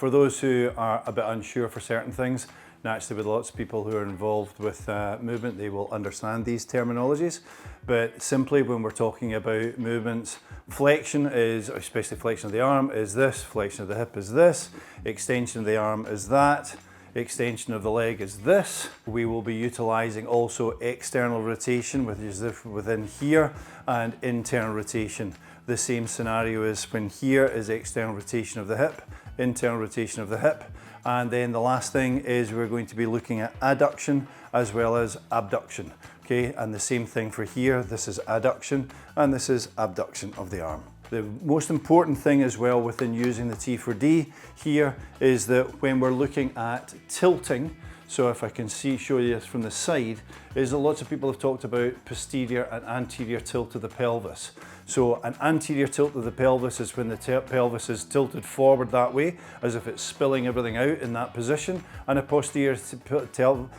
For those who are a bit unsure for certain things, naturally with lots of people who are involved with movement, they will understand these terminologies. But simply when we're talking about movements, flexion is, especially flexion of the arm is this, flexion of the hip is this, extension of the arm is that, extension of the leg is this. We will be utilizing also external rotation, which is within here, and internal rotation. The same scenario is when here is external rotation of the hip, internal rotation of the hip, and then the last thing is we're going to be looking at adduction as well as abduction. Okay, and the same thing for here, this is adduction and this is abduction of the arm. The most important thing as well within using the T4D here is that when we're looking at tilting, so if I can show you this from the side, is that lots of people have talked about posterior and anterior tilt of the pelvis. So an anterior tilt of the pelvis is when the pelvis is tilted forward that way, as if it's spilling everything out in that position, and a posterior tilt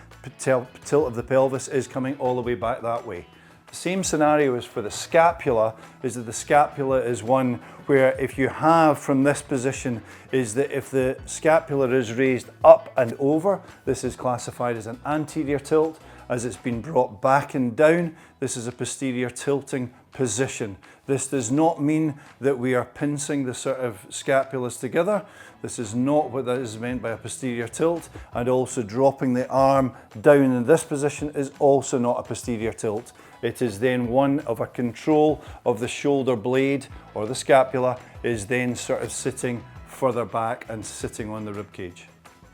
of the pelvis is coming all the way back that way. The same scenario is for the scapula, is that the scapula is one where if you have from this position is that if the scapula is raised up and over, this is classified as an anterior tilt. As it's been brought back and down, this is a posterior tilting position. This does not mean that we are pincing the sort of scapulas together. This is not what that is meant by a posterior tilt, and also dropping the arm down in this position is also not a posterior tilt. It is then one of a control of the shoulder blade, or the scapula is then sort of sitting further back and sitting on the rib cage.